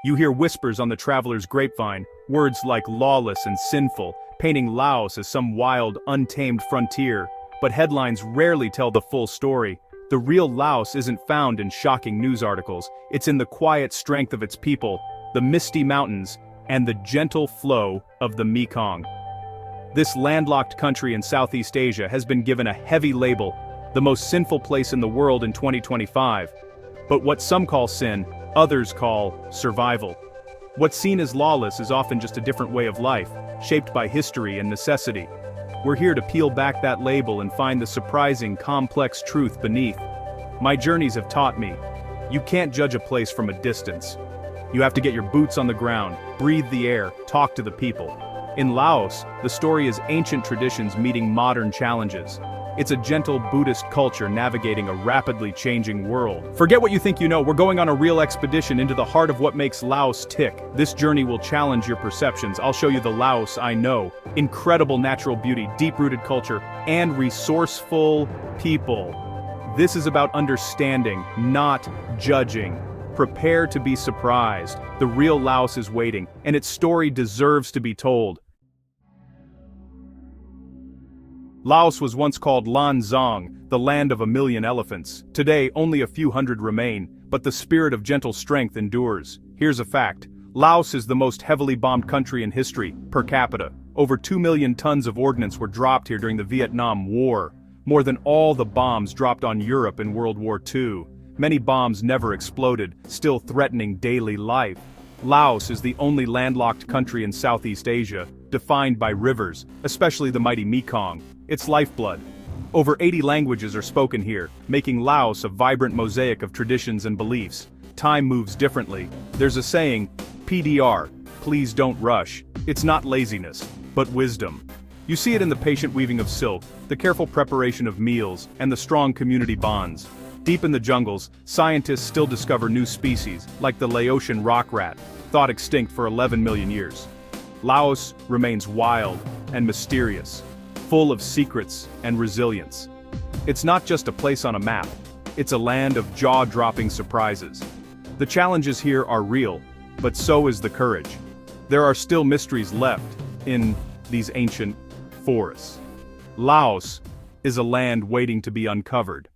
You hear whispers on the traveler's grapevine, words like lawless and sinful, painting Laos as some wild, untamed frontier. But headlines rarely tell the full story. The real Laos isn't found in shocking news articles, it's in the quiet strength of its people, the misty mountains, and the gentle flow of the Mekong. This landlocked country in Southeast Asia has been given a heavy label, the most sinful place in the world in 2025. But what some call sin, others call survival. What's seen as lawless is often just a different way of life, shaped by history and necessity. We're here to peel back that label and find the surprising, complex truth beneath. My journeys have taught me, you can't judge a place from a distance. You have to get your boots on the ground, breathe the air, talk to the people. In Laos, the story is ancient traditions meeting modern challenges. It's a gentle Buddhist culture navigating a rapidly changing world. Forget what you think you know, we're going on a real expedition into the heart of what makes Laos tick. This journey will challenge your perceptions. I'll show you the Laos I know. Incredible natural beauty, deep-rooted culture, and resourceful people. This is about understanding, not judging. Prepare to be surprised. The real Laos is waiting, and its story deserves to be told. Laos was once called Lan Xang, the land of a million elephants. Today, only a few hundred remain, but the spirit of gentle strength endures. Here's a fact. Laos is the most heavily bombed country in history, per capita. Over 2 million tons of ordnance were dropped here during the Vietnam War. More than all the bombs dropped on Europe in World War II. Many bombs never exploded, still threatening daily life. Laos is the only landlocked country in Southeast Asia, defined by rivers, especially the mighty Mekong. Its lifeblood. Over 80 languages are spoken here, making Laos a vibrant mosaic of traditions and beliefs. Time moves differently. There's a saying, PDR, please don't rush. It's not laziness, but wisdom. You see it in the patient weaving of silk, the careful preparation of meals, and the strong community bonds. Deep in the jungles, scientists still discover new species, like the Laotian rock rat, thought extinct for 11 million years. Laos remains wild and mysterious, full of secrets and resilience. It's not just a place on a map, it's a land of jaw-dropping surprises. The challenges here are real, but so is the courage. There are still mysteries left in these ancient forests. Laos is a land waiting to be uncovered.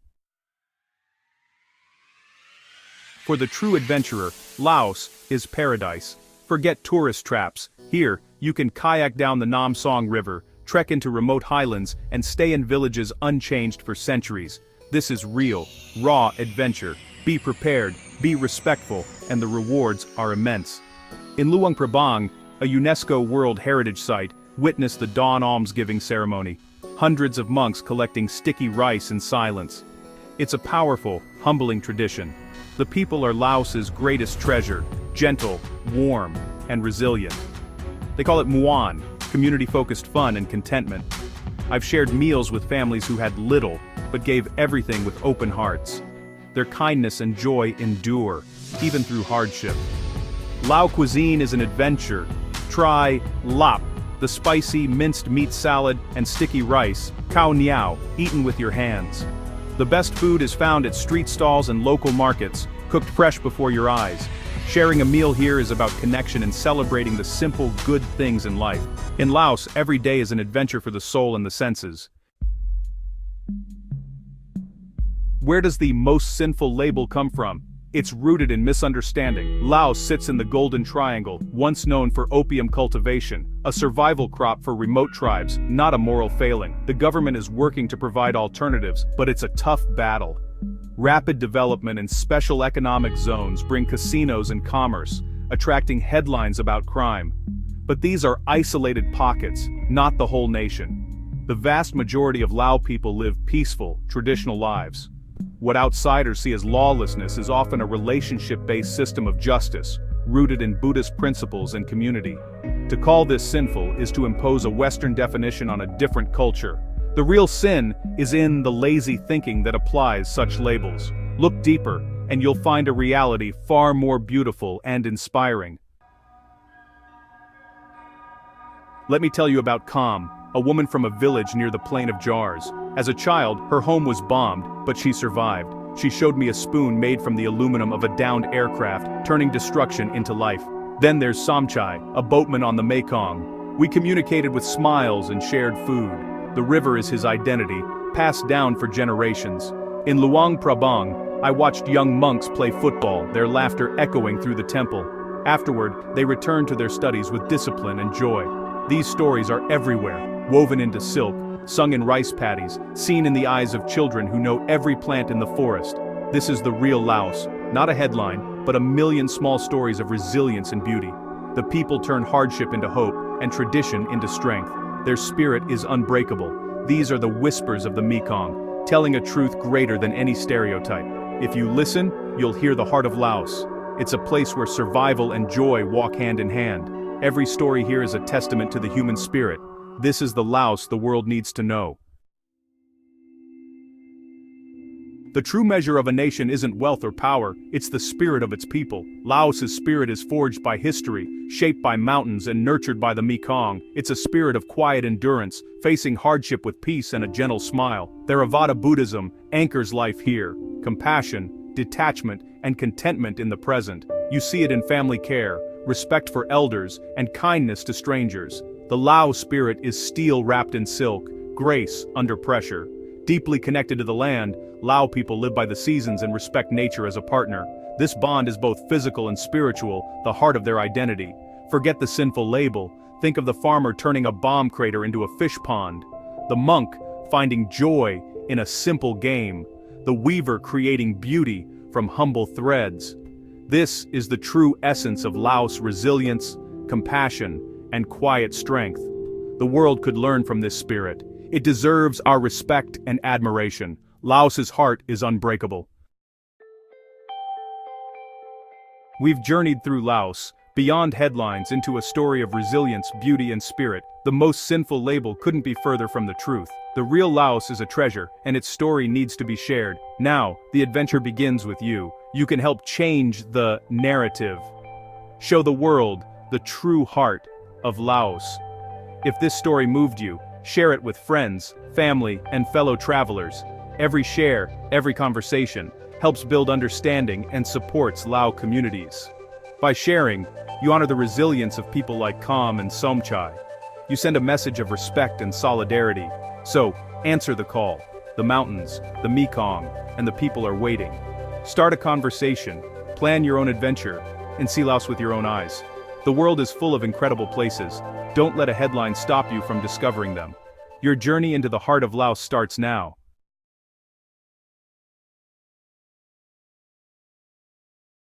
For the true adventurer, Laos is paradise. Forget tourist traps. Here, you can kayak down the Nam Song River, trek into remote highlands, and stay in villages unchanged for centuries. This is real, raw adventure. Be prepared, be respectful, and the rewards are immense. In Luang Prabang, a UNESCO World Heritage Site, witness the dawn almsgiving ceremony. Hundreds of monks collecting sticky rice in silence. It's a powerful, humbling tradition. The people are Laos's greatest treasure, gentle, warm, and resilient. They call it Muan, community-focused fun and contentment. I've shared meals with families who had little, but gave everything with open hearts. Their kindness and joy endure, even through hardship. Lao cuisine is an adventure. Try lap, the spicy minced meat salad and sticky rice, khao niao, eaten with your hands. The best food is found at street stalls and local markets, cooked fresh before your eyes. Sharing a meal here is about connection and celebrating the simple, good things in life. In Laos, every day is an adventure for the soul and the senses. Where does the most sinful label come from? It's rooted in misunderstanding. Laos sits in the Golden Triangle, once known for opium cultivation, a survival crop for remote tribes, not a moral failing. The government is working to provide alternatives, but it's a tough battle. Rapid development in special economic zones bring casinos and commerce, attracting headlines about crime. But these are isolated pockets, not the whole nation. The vast majority of Lao people live peaceful, traditional lives. What outsiders see as lawlessness is often a relationship-based system of justice, rooted in Buddhist principles and community. To call this sinful is to impose a Western definition on a different culture. The real sin is in the lazy thinking that applies such labels. Look deeper, and you'll find a reality far more beautiful and inspiring. Let me tell you about Kam, a woman from a village near the plain of Jars. As a child, her home was bombed, but she survived. She showed me a spoon made from the aluminum of a downed aircraft, turning destruction into life. Then there's Somchai, a boatman on the Mekong. We communicated with smiles and shared food. The river is his identity, passed down for generations. In Luang Prabang, I watched young monks play football, their laughter echoing through the temple. Afterward, they returned to their studies with discipline and joy. These stories are everywhere, woven into silk, sung in rice paddies, seen in the eyes of children who know every plant in the forest. This is the real Laos, not a headline, but a million small stories of resilience and beauty. The people turn hardship into hope, and tradition into strength. Their spirit is unbreakable. These are the whispers of the Mekong, telling a truth greater than any stereotype. If you listen, you'll hear the heart of Laos. It's a place where survival and joy walk hand in hand. Every story here is a testament to the human spirit. This is the Laos the world needs to know. The true measure of a nation isn't wealth or power, it's the spirit of its people. Laos's spirit is forged by history, shaped by mountains and nurtured by the Mekong. It's a spirit of quiet endurance, facing hardship with peace and a gentle smile. Theravada Buddhism anchors life here. Compassion, detachment, and contentment in the present. You see it in family care, respect for elders, and kindness to strangers. The Lao spirit is steel wrapped in silk, grace under pressure. Deeply connected to the land, Lao people live by the seasons and respect nature as a partner. This bond is both physical and spiritual, the heart of their identity. Forget the sinful label, think of the farmer turning a bomb crater into a fish pond. The monk finding joy in a simple game. The weaver creating beauty from humble threads. This is the true essence of Laos' resilience, compassion, and quiet strength. The world could learn from this spirit. It deserves our respect and admiration. Laos's heart is unbreakable. We've journeyed through Laos, beyond headlines into a story of resilience, beauty, and spirit. The most sinful label couldn't be further from the truth. The real Laos is a treasure, and its story needs to be shared. Now, the adventure begins with you. You can help change the narrative. Show the world the true heart of Laos. If this story moved you, share it with friends, family, and fellow travelers. Every share, every conversation, helps build understanding and supports Lao communities. By sharing, you honor the resilience of people like Kham and Somchai. You send a message of respect and solidarity. So, answer the call. The mountains, the Mekong, and the people are waiting. Start a conversation, plan your own adventure, and see Laos with your own eyes. The world is full of incredible places. Don't let a headline stop you from discovering them. Your journey into the heart of Laos starts now.